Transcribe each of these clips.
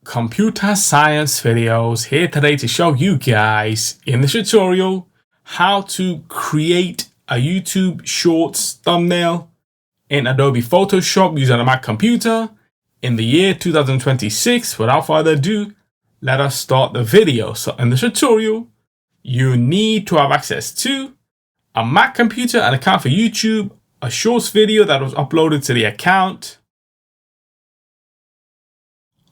Computer Science Videos here today to show you guys in this tutorial how to create a YouTube Shorts thumbnail in Adobe Photoshop using a Mac computer in the year 2026. Without further ado, let us start the video. So in this tutorial, you need to have access to a Mac computer, an account for YouTube, a Shorts video that was uploaded to the account,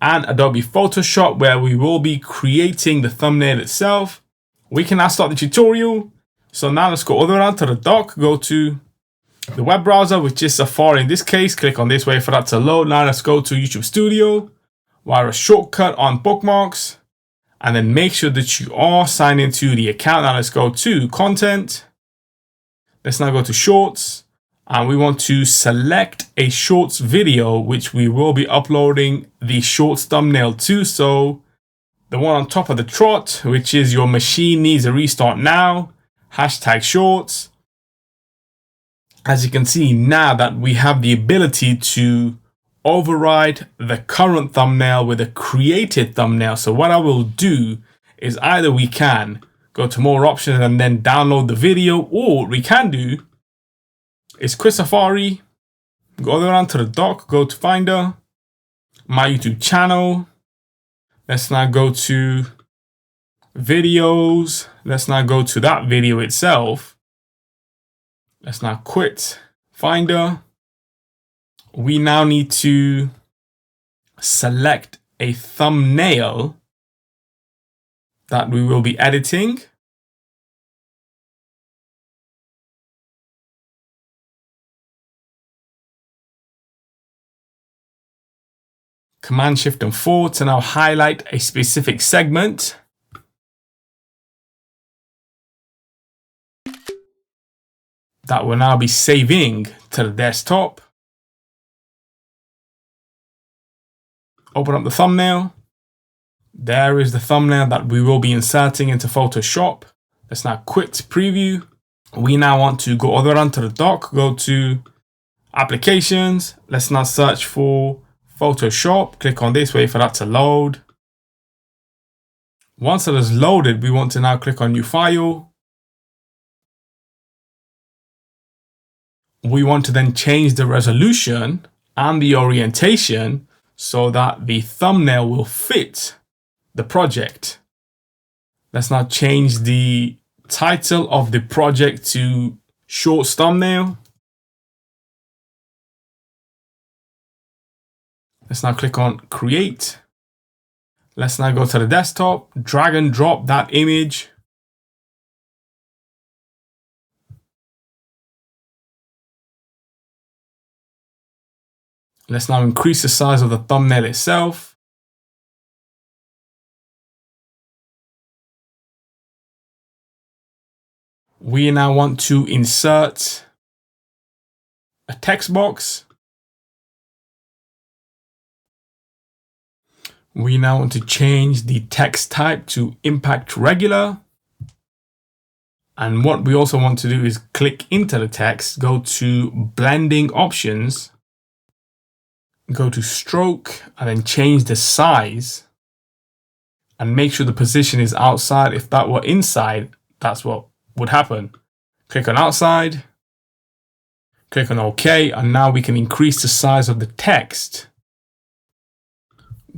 and Adobe Photoshop, where we will be creating the thumbnail itself. We can now start the tutorial. So now let's go all the way around to the dock, go to the web browser, which is Safari in this case. Click on this, wait for that to load. Now let's go to YouTube Studio, wire a shortcut on bookmarks, and then make sure that you are signed into the account. Now let's go to content. Let's now go to shorts. And we want to select a shorts video, which we will be uploading the shorts thumbnail to. So the one on top of the trot, which is your machine needs a restart now, hashtag shorts. As you can see now that we have the ability to override the current thumbnail with a created thumbnail. So what I will do is either we can go to more options and then download the video, or we can do is quit Safari, go all the way around to the dock, go to Finder, my YouTube channel. Let's now go to videos. Let's now go to that video itself. Let's now quit Finder. We now need to select a thumbnail that we will be editing. Command Shift and 4 to now highlight a specific segment. That will now be saving to the desktop. Open up the thumbnail. There is the thumbnail that we will be inserting into Photoshop. Let's now quit preview. We now want to go all the way around to the dock, go to applications. Let's now search for Photoshop, click on this, wait for that to load. Once it is loaded, we want to now click on new file. We want to then change the resolution and the orientation so that the thumbnail will fit the project. Let's now change the title of the project to Shorts Thumbnail. Let's now click on create. Let's now go to the desktop, drag and drop that image. Let's now increase the size of the thumbnail itself. We now want to insert a text box. We now want to change the text type to impact regular. And what we also want to do is click into the text, go to blending options, go to stroke, and then change the size and make sure the position is outside. If that were inside, that's what would happen. Click on outside, click on OK, and now we can increase the size of the text.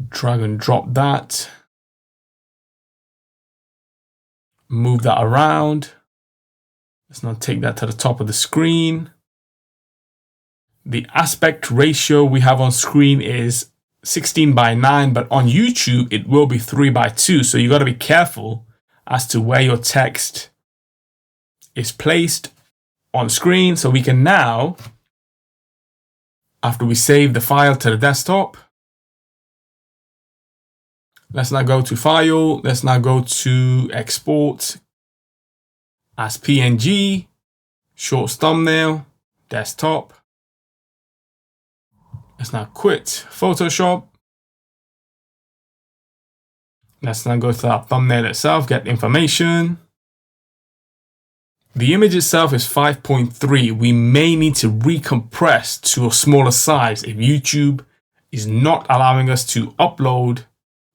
Drag and drop that. Move that around. Let's now take that to the top of the screen. The aspect ratio we have on screen is 16:9, but on YouTube it will be 3:2. So you got to be careful as to where your text is placed on screen. So we can now, after we save the file to the desktop, let's now go to File. Let's now go to Export as PNG, Shorts Thumbnail, Desktop. Let's now quit Photoshop. Let's now go to that thumbnail itself, get information. The image itself is 5.3. We may need to recompress to a smaller size if YouTube is not allowing us to upload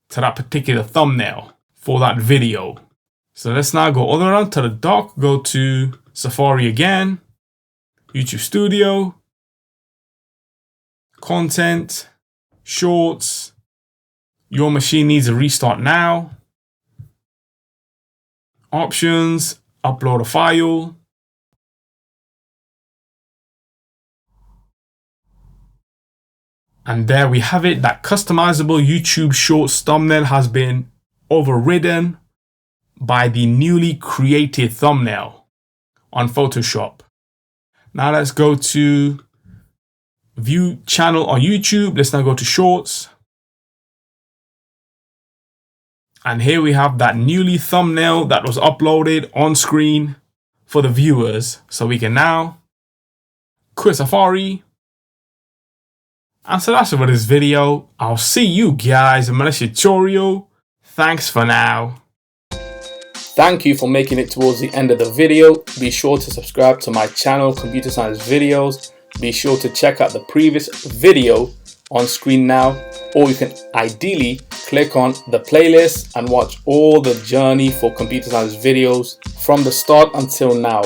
to that particular thumbnail for that video. So let's now go all the way around to the dock, go to Safari again, YouTube Studio, Content, Shorts. Your machine needs a restart now. Options, upload a file. And there we have it. That customizable YouTube Shorts thumbnail has been overridden by the newly created thumbnail on Photoshop. Now let's go to View Channel on YouTube. Let's now go to Shorts. And here we have that newly thumbnail that was uploaded on screen for the viewers. So we can now quit Safari. And so that's it for this video. I'll see you guys in my next tutorial. Thanks for now. Thank you for making it towards the end of the video. Be sure to subscribe to my channel, Computer Science Videos. Be sure to check out the previous video on screen now, or you can ideally click on the playlist and watch all the journey for Computer Science Videos from the start until now.